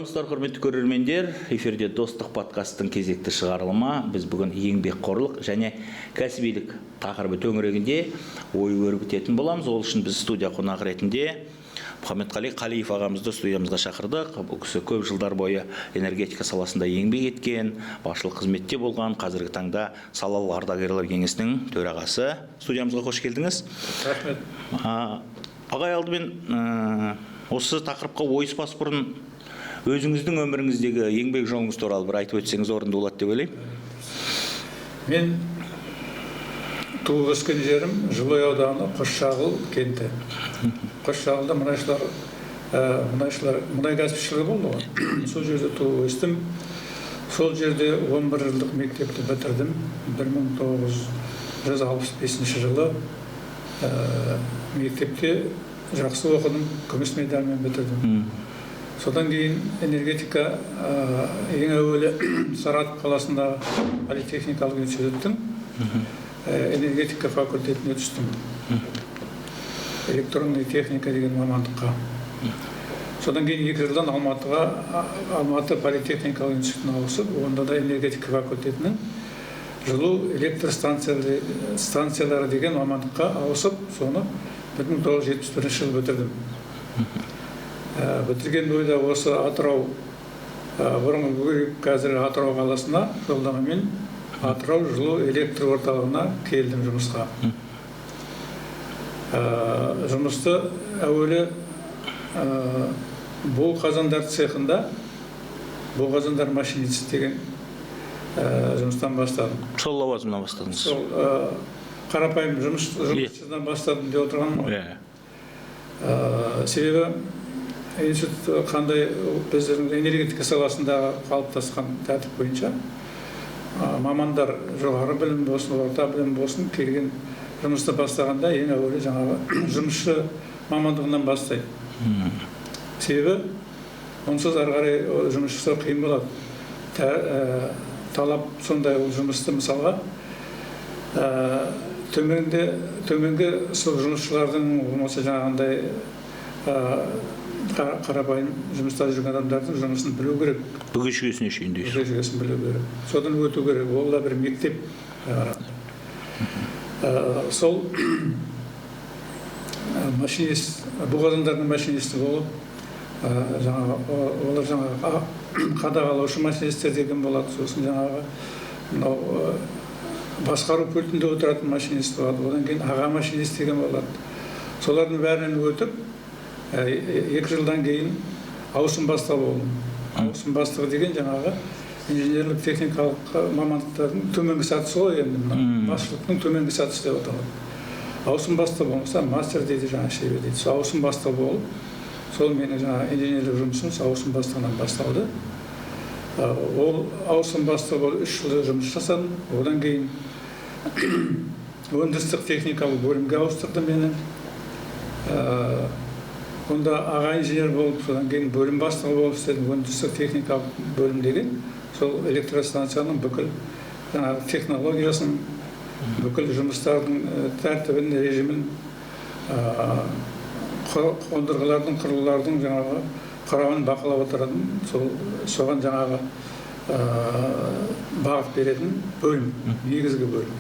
Саламатсыздар, құрметті көрермендер. Эфирде достық подкасттың кезекті шығарылымы. Біз бүгін еңбекқорлық және кәсібилік тақырыбы төңірегінде ой өрбітетін боламыз. Ол үшін біз студия қонағы ретінде Мұхаммедқали Қалиев ағамызды студиямызға шақырдық. Бұл кісі көп жылдар бойы энергетика саласында еңбек еткен, басшылық қызметте болған, қазіргі таңда салалық ардагерлер кеңесінің төрағасы. Студиямызға қош келдіңіз. Рахмет. Ағай, алдымен осы тақырыпқа ойыспас бұрын өзіңіздің өміріңіздегі еңбек жолыңыз туралы бір айтып өтсеңіз орынды болады деп ойлаймын. Мен туып өскен жерім Жылой ауданы Қосшағыл кенті. Қосшағылда мұнай газ пішілігі болды ғой. Сол жерде туып өстім. Сол жерде 11 жылдық мектепті бітірдім. 1965 жылы мектепте жақсы оқыдым, күміс медальмен бітірдім. Содан кейін энергетика ең әуелі Саратов қаласындағы политехникалық институттың энергетика факультетіне түстім. Электронный техника деген мамандыққа. Содан кейін 2 жылдан Алматы политехникалық институтына ауысып, онда да энергетика факультетінің жылу электр станциялары деген мамандыққа ауысып, соны 1971 жылы бітірдім. Бітірген бойда осы Атырау, бұрынғы қазір Атырау қаласына жолдамамен Атырау жылу электр орталығына келдім жұмысқа. Жұмысты әуелі бұл қазандар цехында, бұл қазандар машинист деген жұмыстан бастадым. Сол лауазымнан бастадыңыз? Сол қарапайым жұмысшыдан бастадым деп отырғаным ғой. Себебі институт қандай біздің энергетика саласындағы қалыптасқан тәртіп бойынша мамандар жоғары білім болсын, орта білім болсын келген жұмысты бастағанда ең әуелі жаңағы жұмысшы мамандығынан бастайды. Себебі онсыз ары қарай жұмысшысы қиын болады. Талап сондай ол жұмысты мысалға төменгі сол жұмысшылардың болмаса жаңағындай қарапайым жұмыста жүрген адамдардың жұмысын білу керек. Бүге-шүгесіне шейін дейсіз. Бүге-шүгесін білу керек. Содан өту керек. Ол да бір мектеп. Сол машинист, бұл қазандардың машинисті болып, олар жаңағы қадағалаушы машинистер деген болады. Сосын жаңағы басқару пультінде отыратын машинист болады. Одан кейін аға машинист деген болады. Солардың бәрінен өтіп, 2 жылдан кейін ауысым бастығы болдым. Ауысым бастығы деген жаңағы инженерлік техникалық мамандықтардың төменгі сатысы ғой енді. Басшылықтың төменгі сатысы деп аталады. Ауысым бастығы болмаса мастер дейді, жаңа шебер дейді. Сол ауысым бастығы болып, сол менің жаңа инженерлік жұмысым ауысым бастығынан басталды. Ол ауысым бастығы болып 3 жыл жұмыс жасадым. Одан кейін өндірістік техникалық бөлімге ауыстырды мені. Онда аға инженер болып, содан кейін бөлім бастығы болып істедім. Өндірістік техникалық бөлім деген сол электростанцияның бүкіл технологиясын, бүкіл жұмыстардың тәртібін, режимін, қондырғылардың, құрылғылардың жаңағы құрамын бақылап отыратын, соған жаңағы бағыт беретін бөлім, негізгі бөлім.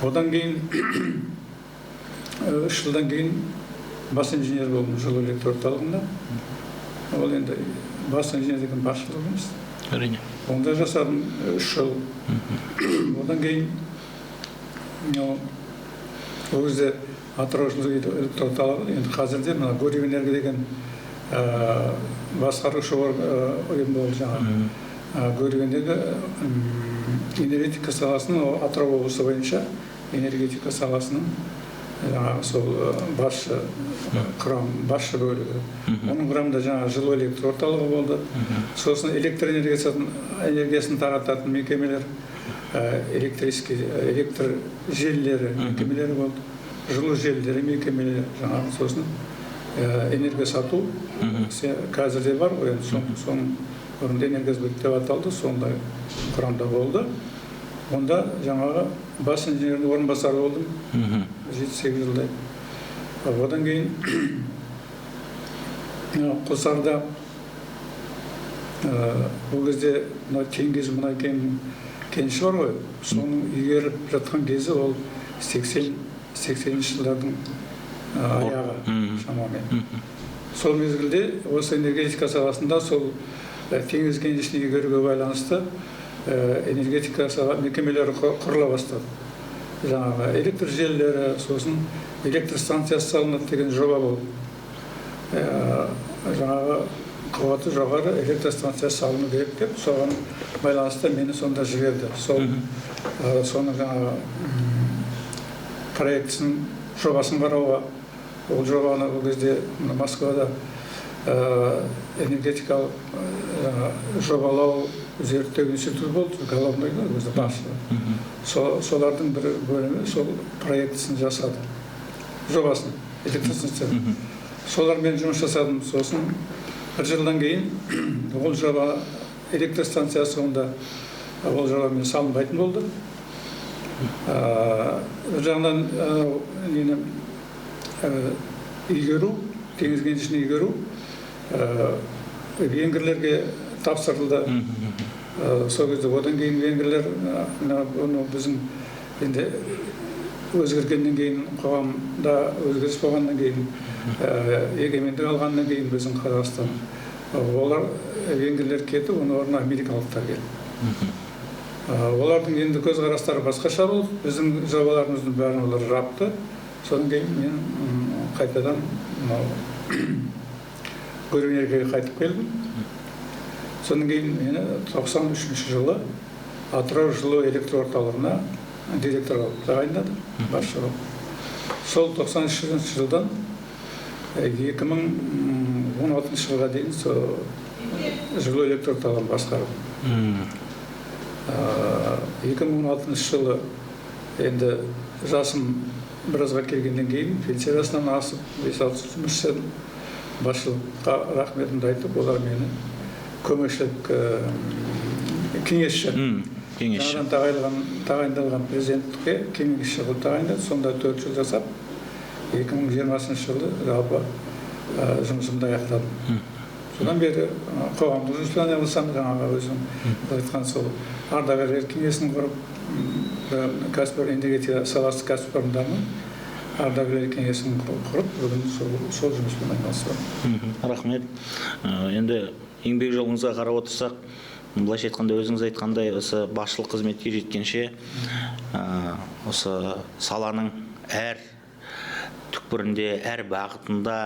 Одан кейін 3 жылдан кейін бас инженер болдым жылу электр орталығында. Ол енді бас инженер деген басшылық емес. Әрине. Онда жасадым 3 жыл. Одан кейін ол кезде Атырау жылу электр орталығы, енді қазірде мына Гурьев энерго деген басқарушы ұйым болды жаңағы. Гурьев энерго энергетика саласының Атырау облысы бойынша энергетика саласының жаңағы сол басшы бөлігі. Оның құрамында жаңағы жылу электр орталығы болды. Сосын электр энергиясын тарататын мекемелер, электр желілері мекемелері болды. Жылу желілері мекемелері жаңағы. Сосын энергия сату қазірде бар ғой, соның орында энергосбыт деп аталды, сондай құрамда болды. Онда жаңағы бас инженердің орынбасары болдым 7-8 жылдай. Одан кейін Құлсарда Бұл кезде теңгез мұнай кеніші бар ғой, соның игеріп жатқан кезі ол 80-80 жылдардың аяғы шамамен. Сол мезгілде осы энергетика саласында сол теңіз кенішін игеруге байланысты энергетика мекемелері құрыла бастады. Жаңағы электр желілері, сосын электр станциясы салынады деген жоба болды. Жаңағы қуаты жоғары электр станциясы салыну керек деп, соған байланысты мені сонда жіберді. Соның жаңағы проектісінің жобасын қарауға, ол жобаны ол кезде Москвада энергетикалық жобалау зерттеу институты болды, головной басшысы. Солардың бір бөлімі сол проектісін жасады, жобасын, электр станциясын. Солармен жұмыс жасадым. Сосын бір жылдан кейін ол жоба электр станциясы онда ол жобамен салынбайтын болды. Бір жағынан игеру, теңіз кенішін игеру венгрлерге тапсырылды. Сол кезде одан кейін венгрлер біздің енді өзгергеннен кейін, қоғамда өзгеріс болғаннан кейін, егемендік алғаннан кейін біздің Қазақстан, олар венгрлер кетіп, оның орнына америкалықтар келді. Олардың енді көзқарастары басқаша болды, біздің жобаларымыздың бәрін олар жапты. Содан кейін мен қайтадан Гөренергеге қайтып келдім. Содан кейін мені 93 жылы Атырау жылу электр орталығына директор болып тағайындады, басшы болып. Сол 93 жылдан 2016 жылға дейін жылу электр орталығын басқардым. 2016 жылы енді жасым біразға келгеннен кейін пенсия жасынан асып 5-6 жұмыс істедім. Басшылыққа рахметімді айтып, олар мені көмекшілік кеңесші. Жаңадан тағайындалған президенттікке кеңесші қылып тағайындады. Сонда 4 жыл жасап, 2020 жылы жалпы жұмысымды аяқтадым. Содан бері қоғамдық жұмыспен айналысам, жаңағы өзім айтқан сол ардагерлер кеңесін құрып, энергетика саласы кәсіпорындарының ардагерлер кеңесін құрып, бүгін сол жұмыспен айналысамын. Рахмет. Енді еңбек жолыңызға қарап отырсақ, былайша айтқанда өзіңіз айтқандай, осы басшылық қызметке жеткенше, осы саланың әр түкпірінде, әр бағытында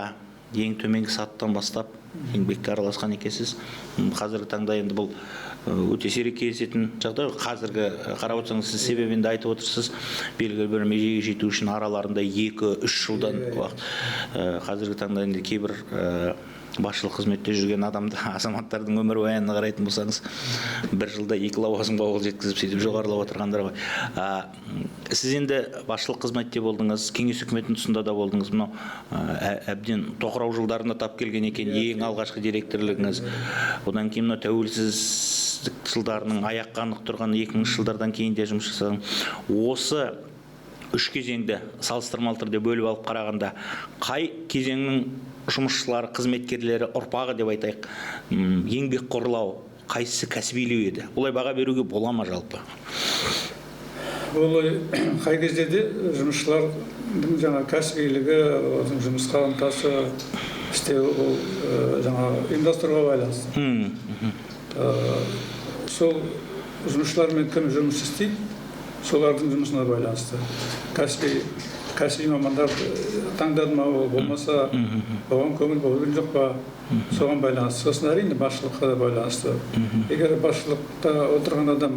ең төменгі сатыдан бастап еңбекке араласқан екенсіз. Қазіргі таңда енді бұл өте сирек кездесетін жағдай. Қазіргі қарап отырсаңыз, сіз себебін де айтып отырсыз, белгілі бір межеге жету үшін араларында 2-3 жылдан уақыт. Қазіргі таңда енді кейбір басшылық қызметте жүрген азаматтардың өмір баянына қарайтын болсаңыз, 1 жылда 2 лауазымға қол жеткізіп, сөйтіп жоғарылап отырғандар ғой. Сіз енді басшылық қызметте болдыңыз, кеңес үкіметінің тұсында да болдыңыз. Мынау әбден тоқырау жылдарына тап келген екен, ең алғашқы директорлігіңіз. Одан кейін мынау тәуелсіздік жылдарының аяққа нық тұрған 2000 жылдардан кейін де жұмыс жасадың. Осы 3 кезеңді салыстырмалы түрде бөліп алып қарағанда, қай кезеңнің жұмысшылары, қызметкерлері, ұрпағы деп айтайық, еңбек қорлау, қайсысы кәсібилеу еді? Олай баға беруге бола ма жалпы? Олай қай кезде де жұмысшылардың жаңа кәсібилігі, жұмысқа ынтасы, істеу, жаңа ұйымдастыруға байланысты. Сол жұмысшылармен кім жұмыс істейді, солардың жұмысына байланысты. Кәсіби мамандар таңдады ма, болмаса оған көңіл бөлген жоқ па, соған байланысты. Сосын әрине басшылыққа да байланысты. Егер басшылықта отырған адам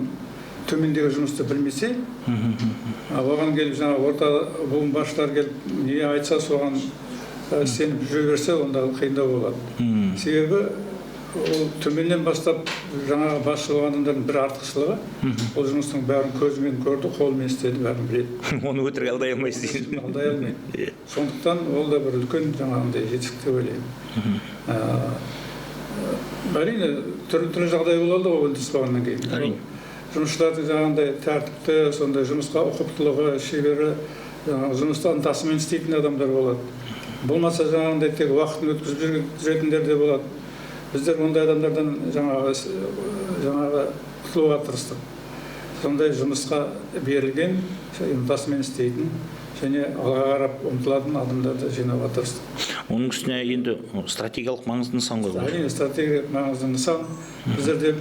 төмендегі жұмысты білмесе, оған келіп жаңа орта буын басшылар келіп не айтса соған сеніп жүре берсе, онда қиындау болады. Себебі ол төменнен бастап жаңағы басшы болған адамдардың бір артықшылығы, ол жұмыстың бәрін көзімен көрді, қолымен істеді, бәрін біледі. Оны өтірік алдай алмайсыз дейсіз. Алдай алмайды. Сондықтан ол да бір үлкен жаңағындай жетістік деп ойлаймын. Әрине түрлі жағдай болады ғой ол болғаннан кейін. Жұмысшылардың жаңағындай тәртіпті, сондай жұмысқа ұқыптылығы, шебері, жұмыста ынтасымен істейтін адамдар болады. Болмаса жаңағындай тек уақытын өткізіп жүретіндер де болады. біздер ондай адамдардан жаңағы құтылуға тырыстық. Сондай жұмысқа берілген, ынтасымен істейтін және алға қарап ұмтылатын адамдарды жинауға тырыстық. Оның үстіне енді стратегиялық маңызды нысан ғой. Әрине, стратегиялық маңызды нысан. Біздерде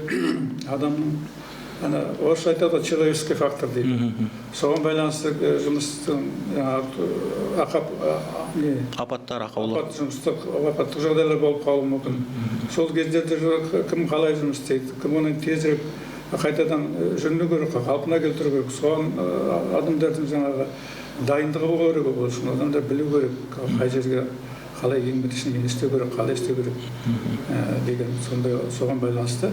адамның, орысша айтады, человеческий фактор дейді. Соған байланысты жұмыстың апаттық жағдайлар болып қалуы мүмкін. Сол кездерде кім қалай жұмыс істейді, кім оның тезірек қайтадан жөніне керек, қалпына келтіру керек. Соған адамдардың жаңағы дайындығы болу керек, ол үшін адамдар білу керек, қай жерге қалай еңбектің не істеу керек, қалай істеу керек деген сондай соған байланысты.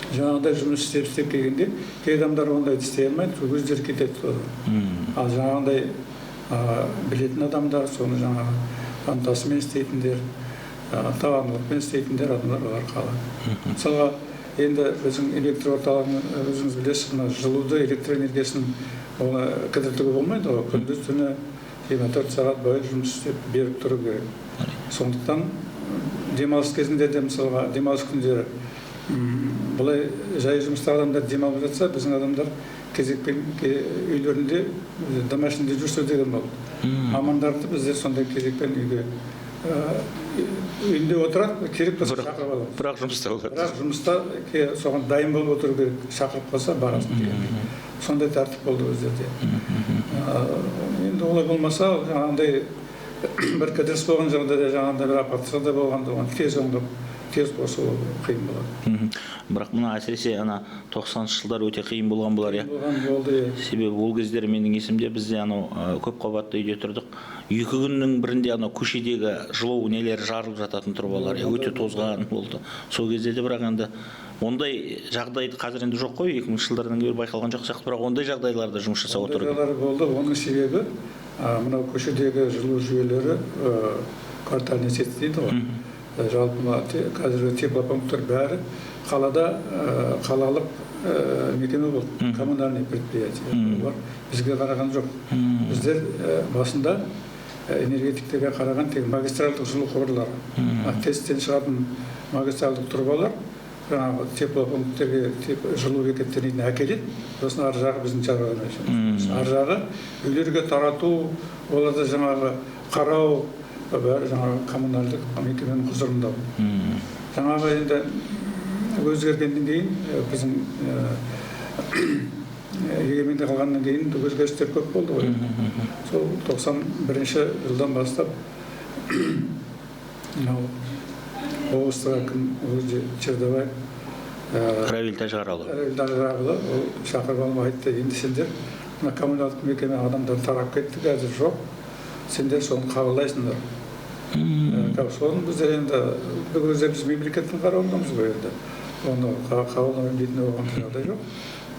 Жаңағыдай жұмыс істеп келгенде, кей адамдар ондайды істей алмайды, өздері кетеді. Ал жаңағыдай білетін адамдар, соны жаңағы ынтасымен істейтіндер, табандылықпен істейтіндер адамдар олар қалады. Мысалға, енді біздің электр орталығын өзіңіз білесіз, жылуды, электр энергиясын оны кідіртуге болмайды, күндіз түні 24 сағат бойы жұмыс істеп беріп тұру керек. Сондықтан демалыс кезінде де, мысалға, демалыс күндері бұлай жай жұмыста адамдар демалып жатса, біздің адамдар кезекпен үйлерінде, домашнийде жүрсе деген болды. Мамандарды біздер сондай кезекпен үйінде отырады, керек болса шақырып алады. Бірақ жұмыста болады. Бірақ жұмыста соған дайын болып отыру керек, шақырып қалса бағасын дегенде. Сондай тәртіп болды өздерде. Енді олай болмаса, жаңағындай бір кідіріс болған жағдайда, жаңағындай бір апатты жағдай болғанда, оған тез оңдап, тез қосу қиын болады. Бірақ мына әсіресе 90-шы жылдар өте қиын болған болар, иә? Болған болды. Себебі ол кездері менің есімде бізде көп қабатты үйде тұрдық. 2 күннің бірінде көшедегі жылу нелері жарылып жататын тұрбалар, өте тозған болды. Сол кезде де бірақ енді ондай жағдайды қазір енді жоқ қой, 2000 жылдардан бері байқалған жоқ сияқты, бірақ ондай жағдайларда жұмыс жасап отыр. Жағдайлар болды. Оның себебі мынау көшедегі жылу жүйелері квартальный сеть дейді ғой. Жалпы қазіргі теплопункттар бәрі қалада қалалық мекеме болды, коммунальный предприятие. Олар бізге қараған жоқ. Біздер басында энергетиктерге қараған тек магистральдық жылу құбырлары. Тесттен шығатын магистральдық трубалар жаңағы теплопункттерге, жылу бекеттеріне әкеледі. Сосын ар жағы біздің шаруамыз. Ар жағы үйлерге тарату, оларды жаңағы қарау бәрі жаңағы коммунальдық мекеменің құзырында. Жаңағы енді өзгергеннен кейін біздің егеменде қалғаннан кейін өзгерістер көп болды ғой. Сол 91 жылдан бастап облыстық әкім Чердебай Равиль Тажарұлы шақырып алып айтты, енді сендер коммуналдық мекеме адамдар тарап кетті, қазір жоқ, сендер соны қабылдайсыңдар. Соны біздер енді біз мемлекеттің қарауындамыз ғой енді. Оны қабылдамайын дейтін оған жағдай жоқ.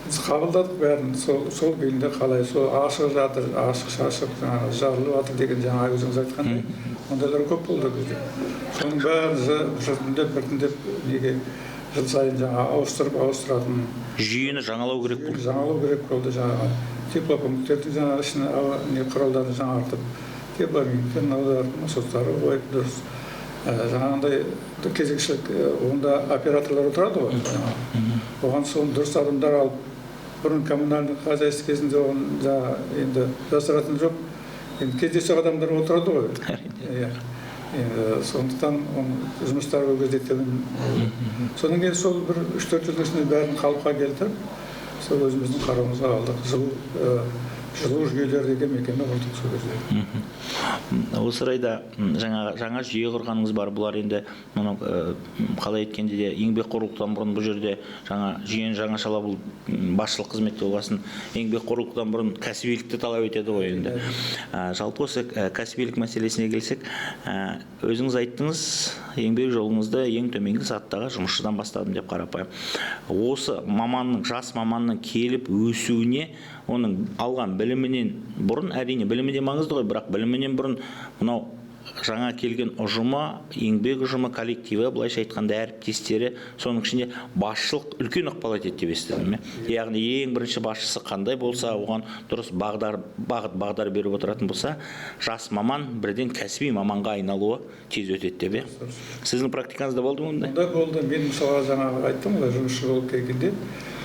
Біз қабылдадық бәрін, сол күйінде қалай, сол ашық жатыр, ашық-шашық, жарылып жатыр деген жаңа өзіңіз айтқандай, ондайлар көп болды бізде. Соның бәрі біртіндеп неге жыл сайын жаңа ауыстыратын. Жүйені жаңалау керек болды. Жаңалау керек болды жаңағы. Теплопункттердің жаңағы ішіне құралдарды жаңартып, тепломиндердің аударып, насостары қойып дұрыс. Жаңағындай кезекшілік, онда операторлар отырады ғой. Оған соны дұрыс адамдар алып, бұрын коммунальдық хозяйство кезінде оған енді жасыратын жоқ. Енді кездейсоқ адамдар отырады ғой. Сондықтан жұмыстар ол кезде төмен. Содан кейін сол бір 3-4 жылдың ішінде бәрін қалыпқа келтіріп, сол өзіміздің қарауымызға алдық. Жылу жүйелері деген мекеме құрдық сол кезде. Осы орайда жаңа жүйе құрғаныңыз бар. Бұлар енді қалай еткенде де еңбекқорлықтан бұрын бұл жерде жүйені жаңашалап бұл басшылық қызметте болғасын, еңбекқорлықтан бұрын кәсібилікті талап етеді ғой енді. Жалпы осы кәсібилік мәселесіне келсек, өзіңіз айттыңыз, еңбек жолыңызды ең төменгі сатыдағы жұмысшыдан бастадым деп қарапайым. Осы жас маманның келіп өсуіне, оның алған білімінен бұрын, әрине білімі де маңызды ғой, бірақ білімінен бұрын мынау жаңа келген ұжымы, еңбек ұжымы, коллективі, былайша айтқанда әріптестері, соның ішінде басшылық үлкен ықпал етеді деп естідім. Яғни ең бірінші басшысы қандай болса, оған дұрыс бағдар беріп отыратын болса, жас маман бірден кәсіби маманға айналуы тез өтеді деп. Сіздің практикаңызда болды ма ондай? Ондай болды. Мен мысалға жаңағы айттым ғой, жұмысшы болып келгенде,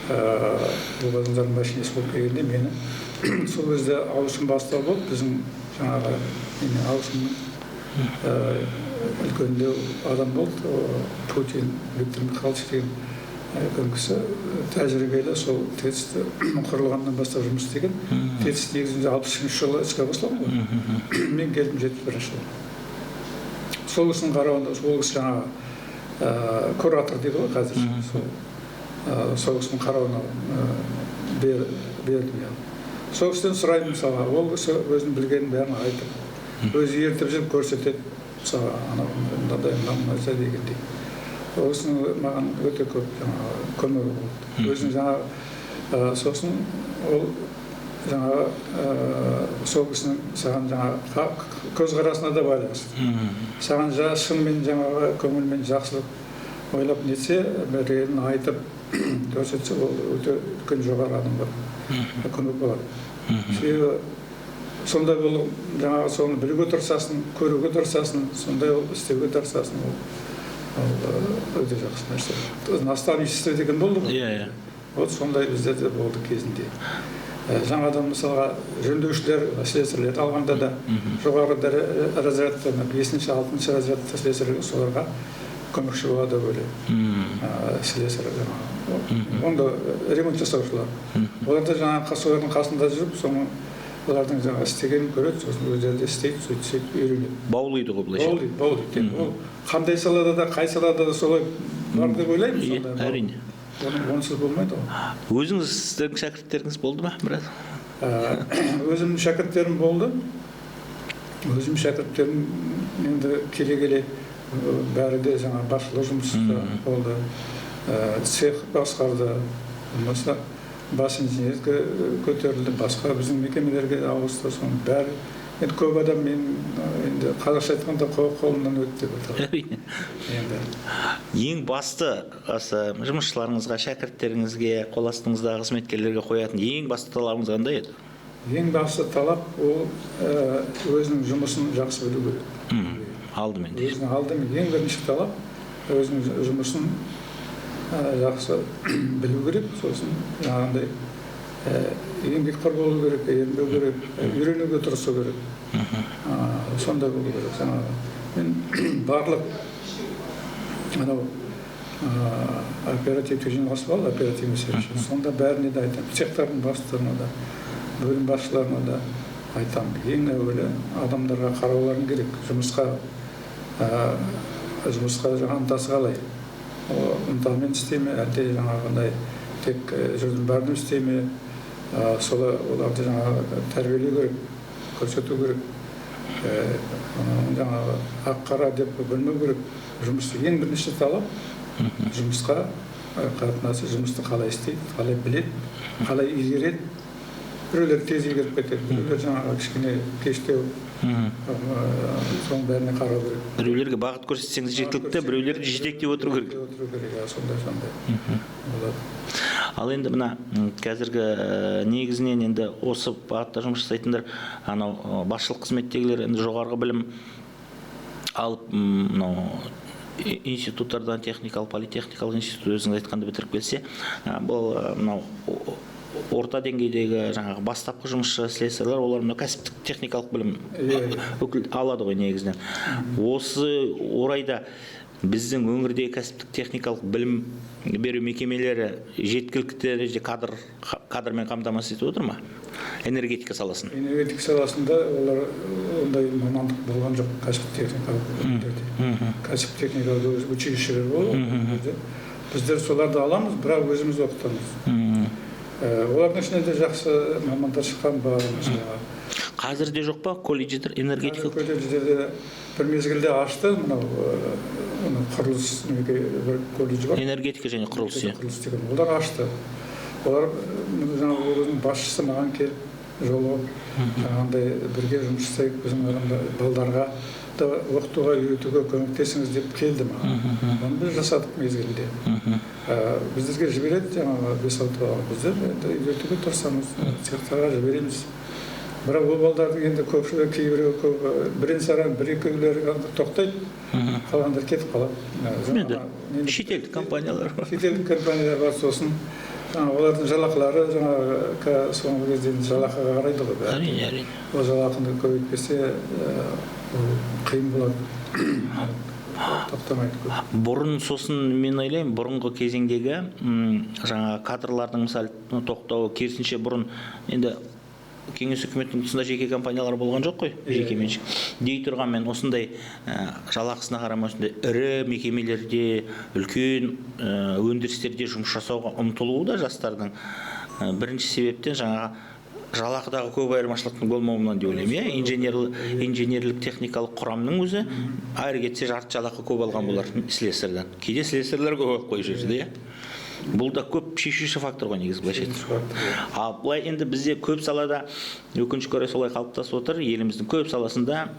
бұл вагондардың машинист болып келгенде мені сол кезде ауысым бастау болды. Біздің жаңағы ауысымның үлкендеу адам болды, Путин Виктор Михайлович деген үлкен кісі, тәжірибелі, сол ТЭЦ құрылғаннан бастап жұмыс істеген. ТЭЦ негізінде 60-шы жылы іске қосылған ғой. Мен келдім 71-ші жылы. Сол кісінің қарауында, сол кісі жаңағы куратор дейді ғой қазір. Сол кісінің қарауына бердім. Сол кісіден сұраймын мысалға, ол кісі өзінің білгенін бәрін айтып, өзі ертіп жүріп көрсетеді, мысалға, мынандай дегендей. Ол кісінің маған өте көп көмегі болды. Өзінің жаңағы, сосын ол жаңағы сол кісінің саған жаңағы көзқарасына да байланысты. Саған шынымен жаңағы көңілмен жақсылық ойлап нетсе, бәрін айтып көрсетсе, ол өте үлкен жоғары адамға көмек болады. Себебі сондай болып жаңағы соны білуге тырысасың, көруге тырысасың, сондай істеуге тырысасың, ол өте жақсы нәрсе. Наставничество деген болды ғой. Вот сондай біздерде болды кезінде. Жаңадан мысалға жөндеушілер, слесарьлерді алғанда да жоғары разрядты, 5-ші, 6-ші разрядты слесарьлер соларға көмекші болады бөле. Слесарь жаңағы. Онда ремонт жасаушылар. Оларда жаңағы солардың қасында жүріп, соны олардың жаңағы істегенін көреді, сосын өздері де істейді, сөйтіп үйренеді. Баулиды ғой былайша. Баулиды. Ол қандай салада да, қай салада да солай бар деп ойлаймын сонда. Әрине. Онсыз болмайды ғой. Өзіңіздің шәкірттеріңіз болды ма, біраз? Өзімнің шәкірттерім болды. Өзім шәкірттерім енді келе-келе бәрі де жаңа басшылық жұмыста болды. Цех басқарды. Болмаса бас инженерге көтерілді, басқа біздің мекемелерге ауысты, соның бәрі. Енді көп адам мен енді қазақша айтқанда қолымнан өтті деп отырады. Ең басты жұмысшыларыңызға, шәкірттеріңізге, қол астыңыздағы қызметкерлерге қоятын ең басты талабыңыз қандай еді? Ең басты талап ол өзінің жұмысын жақсы білу керек. Алдымен. Өзінің алдымен ең бірінші талап өзінің жұмысын жақсы білу керек, сосын жаңағындай еңбекқор болу керек, еңбек керек, үйренуге тырысу керек. Сонда болу керек. Мен барлық оперативтік жиналыс болды, оперативный сервис. Сонда бәріне де айтамын. Цехтардың бастықтарына да, бөлім басшыларына да айтамын. Ең әуелі адамдарға қарауларын керек. Жұмысқа ынтасы қалай? Ынтамен істей ме, әлде жаңағындай тек жүрдің бәрін істей ме? Оларды жаңағы тәрбиелеу керек, көрсету керек. Жаңағы ақ-қара деп бөлмеу керек. Жұмысты ең бірінші талап жұмысқа қатынасы, жұмысты қалай істейді, қалай біледі, қалай игереді. Біреулер тез игеріп кетеді, біреулер жаңағы кішкене кештеу, соның бәріне қарау керек. Біреулерге бағыт көрсетсеңіз жеткілікті, біреулерді жетектеп отыру керек. Сондай. Ал енді мына қазіргі негізінен енді осы бағытта жұмыс жасайтындар, анау басшылық қызметтегілер енді жоғарғы білім алып, институттардан техникалық, политехникалық институт өзіңіз айтқанды бітіріп келсе, бұл орта деңгейдегі жаңағы бастапқы жұмысшы слесарьлар, олар кәсіптік техникалық білім алады ғой негізінен. Осы орайда біздің өңірдегі кәсіптік техникалық білім беру мекемелері жеткілікті дәрежеде кадрмен қамтамасыз етіп отыр ма? Энергетика саласын. Энергетика саласында олар ондай мамандық болған жоқ, кәсіптік техникалық. Кәсіптік техникалық училищелер болды. Біздер соларды аламыз, бірақ өзіміз оқытамыз. Олардың ішінде жақсы мамандар шыққан ба? Қазірде жоқ па колледждер энергетика? Колледждерде бір мезгілде ашты, құрылыс колледж бар. Энергетика және құрылыс. Олар ашты. Олар өзінің басшысы маған келіп, жолы жаңағындай бірге жұмыс жасайық, біздің арада балдарға да оқытуға, үйретуге көмектесіңіз деп келді маған. Оны біз жасадық мезгілде. Біздерге жібереді жаңағы 5-6 бала. Біздер үйретуге тырысамыз, цехтарға жібереміз. Бірақ ол балдардың енді көпшілігі, кейбіреуі бірен-саран, бір-екеулері тоқтайды, қалғандар кетіп қалады. Шетелдік компаниялар. Шетелдік компаниялар бар, сосын олардың жалақылары жаңағы соңғы кезде жалақыға қарайды ғой. Әрине. Ол жалақыны көбейтпесе қиын болады. Тоқтамайды көп. Бұрын сосын мен ойлаймын, бұрынғы кезеңдегі жаңа кадрлардың мысалы тоқтауы керісінше бұрын енді кеңес үкіметінің тұсында жеке компаниялар болған жоқ қой, жеке меншік. Дей тұрғанмен осындай жалақысына қарамай осындай ірі мекемелерде, үлкен өндірістерде жұмыс жасауға ұмтылуы да жастардың бірінші себептен жаңағы жалақыдағы көп айырмашылықтың болмауынан деп ойлаймын. Инженерлік техникалық құрамның өзі айыр кетсе жарты жалақы көп алған болар слесарьдан. Кейде слесарлар көп алып қойып жүрді. Бұл да көп шешуші фактор ғой негізі былайша айтқанда. Ал былай енді бізде көп салада өкінішке орай солай қалыптасып отыр. Еліміздің көп саласында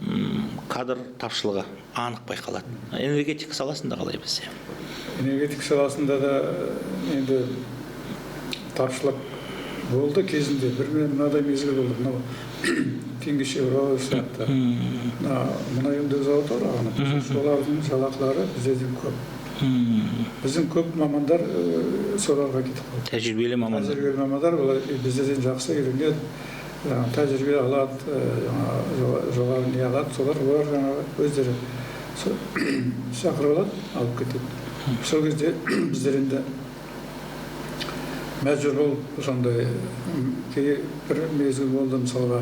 кадр тапшылығы анық байқалады. Энергетика саласында қалай бізде? Энергетика саласында да енді тапшылық болды кезінде. Мынадай мезгіл болды. Мынау Теңгешевройл сияқты мұнай өңдеу зауыты бар. Солардың жалақылары бізден көп. Біздің көп мамандар соларға кетіп қалды. Тәжірибелі мамандар олар бізден жақсы үйренеді, тәжірибе алады, жоғары не алады, олар жаңағы өздері шақырып алады, алып кетеді. Сол кезде біздер енді мәжбүр болып сондай бір мезгіл болды мысалға,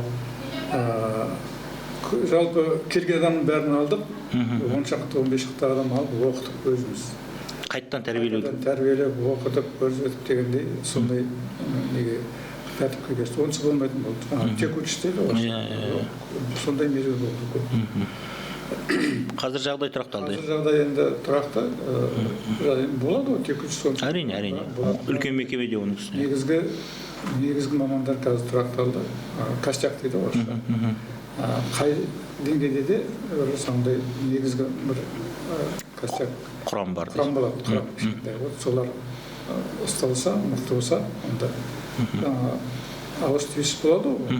жалпы келген адамның бәрін алдық, 10-15 шақты адам алып оқытып өзіміз. Қайттан тәрбиелеу. Тәрбиелеп, оқытып, көрсетіп дегендей сондай неге тәртіпке кешті. Онсыз болмайтын болды. Текучесть дейді ғой. Сондай мезгіл болды көп. Қазір жағдай тұрақталды. Қазір жағдай енді тұрақты. Болады ғой текучесть. Әрине. Үлкен мекемеде оның үстіне. Негізгі мамандар қазір тұрақталды. Костяк дейді ғой. Қай деңгейде де сондай негізгі бір костяк құрам бар. Құрам болады. Солар ұсталса, мықты болса, онда ауыз түйіс болады ғой.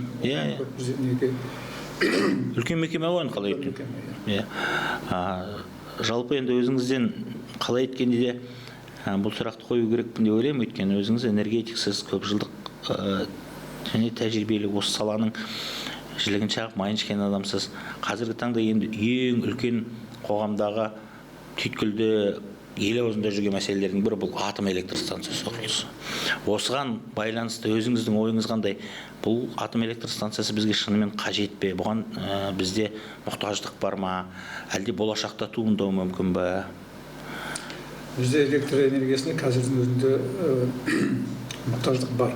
Үлкен мекеме ғой қалай екен. Жалпы енді өзіңізден қалай еткенде де бұл сұрақты қою керекпін деп ойлаймын, өйткені өзіңіз энергетиксіз көп жылдық және тәжірибелі осы саланың жілігін шағып майын ішкен адамсыз. Қазіргі таңда енді ең үлкен қоғамдағы түйткілді ел аузында жүрген мәселелердің бірі бұл атом электр станциясы құрылысы. Осыған байланысты өзіңіздің ойыңыз қандай? Бұл атом электр станциясы бізге шынымен қажет пе? Бұған бізде мұқтаждық бар ма? Әлде болашақта туындауы мүмкін бе? Бізде электр энергиясына қазірдің өзінде мұқтаждық бар.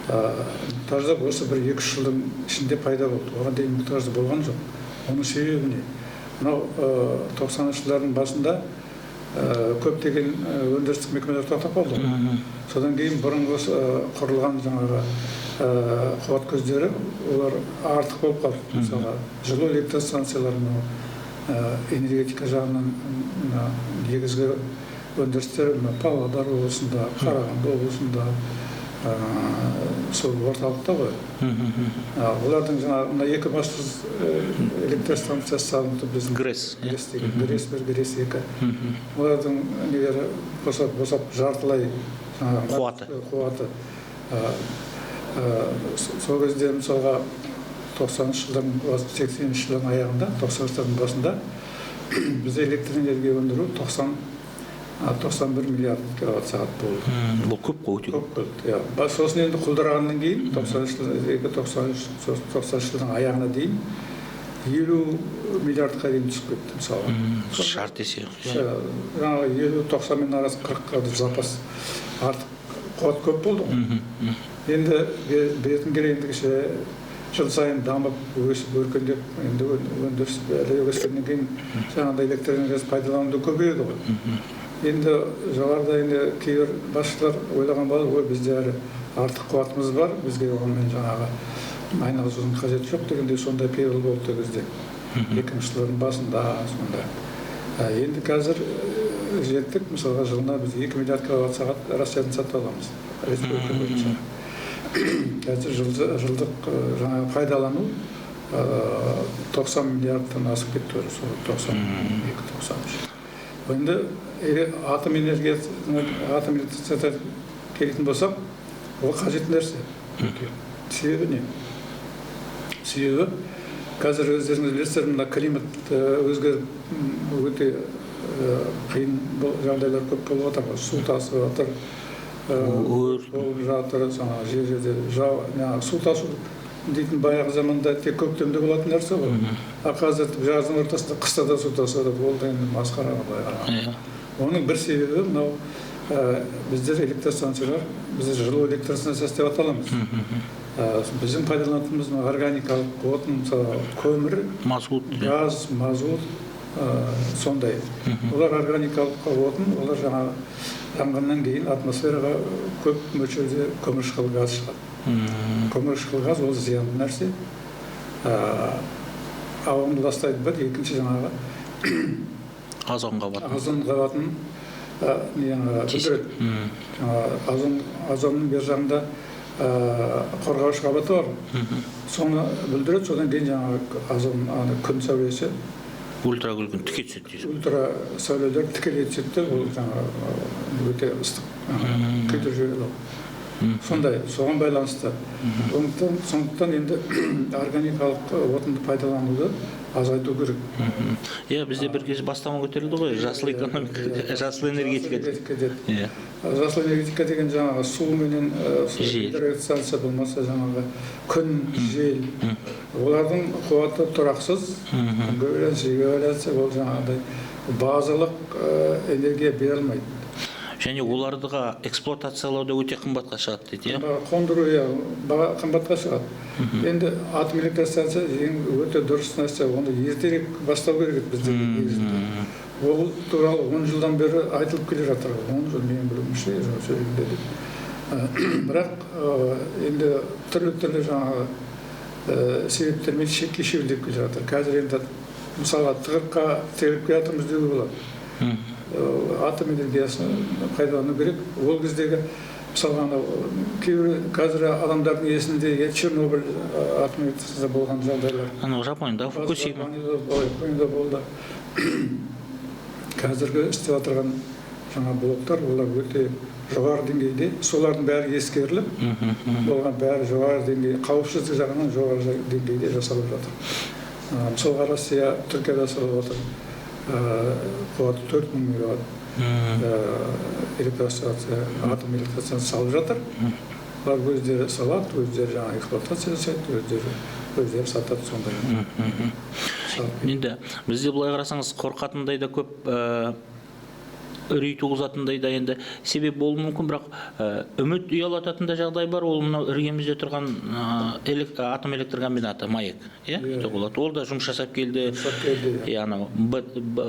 Мұқтаждық осы бір 2-3 жылдың ішінде пайда болды. Оған дейін мұқтаждық болған жоқ. Оның себебі не? Мынау 90-шы жылдардың басында көптеген өндірістік мекемелер тоқтап қалды. Содан кейін бұрынғы құрылған жаңағы қуат көздері олар артық болып қалды. Мысалға жылу электр станцияларының энергетика жағынан негізгі өндірістер Павлодар облысында, Қарағанды облысында, сол орталықта ғой. Олардың жаңағы екі бассыз электр станциясы салынды біздің. ГРЭС 1, ГРЭС 2. Олардың негері босап жартылай қуаты. Сол кезде мысалға 90-шы жылдың, 80-шы жылдың аяғында, 90-шы жылдың басында бізде электр энергия өндіру 91 миллиард киловатт сағат болды. Бұл көп қой өте. Көп болды. Сосын енді құлдырағаннан кейін 90-шы жылдың аяғына дейін 50 миллиардқа дейін түсіп кетті мысалы. Шарт есе. Жаңағы 50-90 арасы 40-қа запас артық қуат көп болды. Енді беретін керек ендігіше жыл сайын дамып, өсіп, өркендеп, енді өндіріс өскеннен кейін жаңағыдай электр энергиясын пайдалануды көбейеді ғой. Енді жоғарыда енді кейбір басшылар ойлаған болды, бізде әлі артық қуатымыз бар, бізге онымен жаңағы айналысудың қажеті жоқ дегендей сондай пиғыл болды кезде. 2000 жылдардың басында сонда. Енді қазір жеттік, мысалға жылына біз 2 миллиард киловатт сағат Россиядан сатып аламыз. Республика бойынша. Қазір жылдық жаңағы пайдалану 90 миллиардтан асып кетті, 92-93. Енді атом энергиясына келетін болсақ, ол қажет нәрсе. Себебі не? Себебі қазір өздеріңіз білесіздер, мына климат өзгеріп өте қиын жағдайлар көп болып жатыр. Су тасып жатыр, болып жатыр, жерде су тасу дейтін баяғы заманда тек көктемде болатын нәрсе ғой. Қазір жаздың ортасында қыста да су тасады, ол да енді масқара былай. Оның бір себебі мынау біздер электростанциялар, біз жылу электростанциясы деп аталамыз. Біздің пайдаланатынымыз органикалық отын, көмір, газ, мазут, сондай. Олар органикалық отын, олар жаңағы жанғаннан кейін атмосфераға көп мөлшерде көміршқыл газ шығады. Көміршқыл газ ол зиянды нәрсе. Ауаны ластайды бір, екінші жаңағы озон қабатын бүлдіреді. Озонның бер жағында қорғауыш қабаты бар. Соны бүлдіреді, содан кейін жаңағы озон күн сәулесі ультракүлгін тіке түседі. Ультра сәулелер тікелей түседі, ол жаңағы өте ыстық күйдір жүйелі. Сондай, соған байланысты. Сондықтан енді органикалық отынды пайдалануды азайту керек. Бізде бір кез бастама көтерілді ғой, жасыл экономика, жасыл энергетика. Жасыл энергетика деген жаңағы су менен электростанция болмаса жаңағы күн, жел. Олардың қуаты тұрақсыз, ол жаңағыдай базалық энергия бере алмайды. Және олардыға эксплуатациялауда өте қымбатқа шығады дейді, қондыру қымбатқа шығады. Енді атом электростанция өте дұрыс нәрсе, оны ертерек бастау керек бізде негізінде. Ол туралы 10 жылдан бері айтылып келе жатыр. 10 жыл мен білуімше сөйлемдеді. Бірақ енді түрлі жаңағы себептермен кешеуілдеп келе жатыр. Қазір енді мысалға тығырыққа тіреліп келе жатырмыз деуге болады. Атом энергиясын пайдалану керек. Ол кездегі мысалға кейбір қазір адамдардың есінде Чернобыль атом электростанциясында болған жағдайлар. Жапонияда, Фукусима болды. Қазіргі істеп отырған жаңа блоктар, олар өте жоғары деңгейде, солардың бәрі ескеріліп, болған бәрі жоғары деңгей, қауіпсіздік жағынан жоғары деңгейде жасалып жатыр. Мысалға Россия, Түркияда жасалып отыр. Қуаты 4000 мегаватт электростанция, атом электростанция салып жатыр. Олар өздері салады, өздері жаңа эксплуатация жасайды, өздері сатады сондай. Енді бізде былай қарасаңыз қорқатындай да көп үрей туғызатындай да енді себеп болуы мүмкін, бірақ үміт ұялататын да жағдай бар. Ол мынау іргемізде тұрған атом электрокомбинаты МАЭК, ол да жұмыс жасап келді.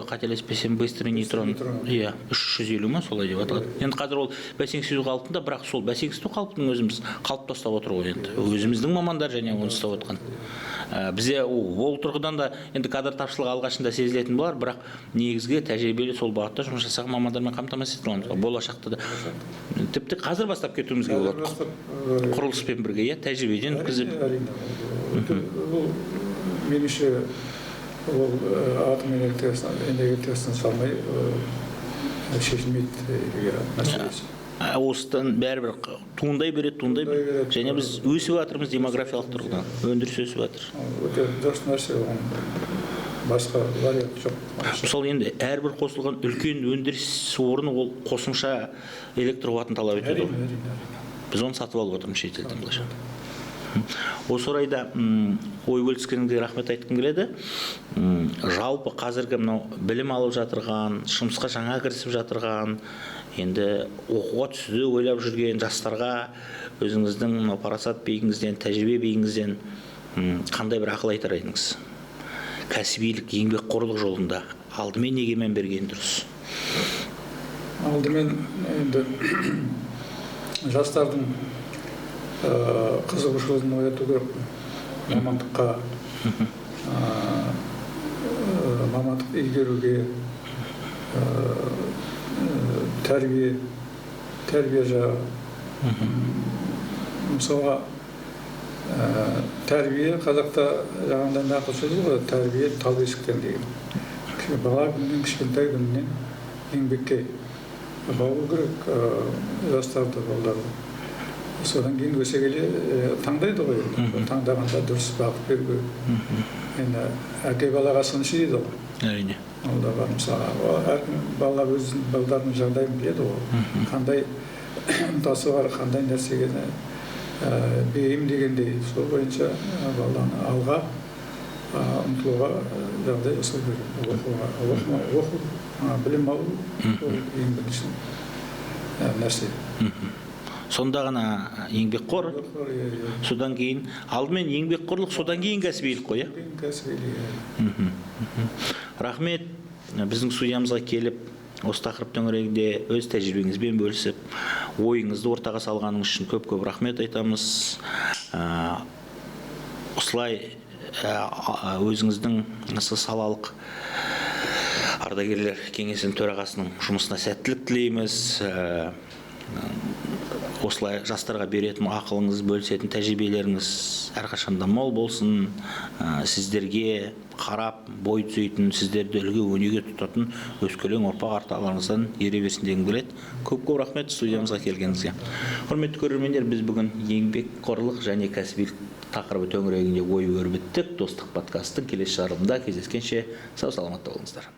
Қателеспесем, быстрый нейтрон 350 ма солай деп аталады. Енді қазір ол бәсеңсіздік қалпында, бірақ сол бәсеңсіздік қалпының өзіміз қалыпта ұстап отыр ғой енді. Өзіміздің мамандар және оны ұстап отқан. Бізде ол тұрғыдан да енді кадр тапшылығы алғашында сезілетін болар, бірақ негізгі тәжірибелі сол бағытта жұмыс жасаған мамандармен қамтамасыз ете аламыз. Болашақта да тіпті қазір бастап кетуімізге болады. Құрылыспен бірге, тәжірибеден өткізіп. Меніңше ол атом энергетикасын салмай шешілмейді мәселесі. Осыдан бәрібір туындай береді. Және біз өсіп жатырмыз демографиялық тұрғыдан. Өндіріс өсіп жатыр. Өте дұрыс нәрсе, басқа вариант жоқ. Мысалы енді әрбір қосылған үлкен өндіріс орны ол қосымша электр қуатын талап етеді. Біз оны сатып алып отырмыз шетелден былайша. Осы орайда ой бөліскеніңізге рахмет айтқым келеді. Жалпы қазіргі мынау білім алып жатырған, жұмысқа жаңа кірісіп жатырған, енді оқуға түсуді ойлап жүрген жастарға өзіңіздің парасат биігіңізден, тәжірибе биігіңізден қандай бір ақыл айтар едіңіз? Кәсібилік, еңбек қорлық жолында алдымен неге мән берген дұрыс? Алдымен енді жастардың қызығушылығын ояту керек мамандыққа, мамандық игеруге, тәрбие жағы. Мысалға, тәрбие қазақта жаңағындай нақыл сөзі ғой, тәрбие тал бесіктен деген. Бала күннен, кішкентай күннен еңбекке баулу керек жастарды, балдарды. Содан кейін өсе келе таңдайды ғой, таңдағанда дұрыс бағыт беру керек. Енді әке балаға сыншы дейді ғой. Әрине. Ол да бар мысалға. Әркім бала өзінің балдарының жағдайын біледі ғой. Қандай ынтасы бар, қандай нәрсеге бейім дегендей. Сол бойынша баланы алға ұмтылуға жағдай жасау керек. Оқу, білім алу, ол ең бірінші нәрсе. Сонда ғана еңбекқор, содан кейін алдымен еңбекқорлық, содан кейін кәсібилік қой, Рахмет, біздің студиямызға келіп, осы тақырып төңірегінде өз тәжірибеңізбен бөлісіп, ойыңызды ортаға салғаныңыз үшін көп-көп рахмет айтамыз. Осылай өзіңіздің салалық ардагерлер кеңесінің төрағасының жұмысына сәттілік тілейміз. Осылай жастарға беретін ақылыңыз, бөлісетін тәжірибелеріңіз әрқашанда мол болсын. Сіздерге қарап, бой түзейтін, сіздерді үлгі өнеге тұтатын өскелең ұрпақ арталарыңыздан ере берсін дегім келеді. Көп-көп рахмет студиямызға келгеніңізге. Құрметті көрермендер, біз бүгін еңбекқорлық және кәсібилік тақырыбы төңірегінде ой өрбіттік. Достық подкасттың келесі шығарылымында кездескенше сау саламатта болыңыздар.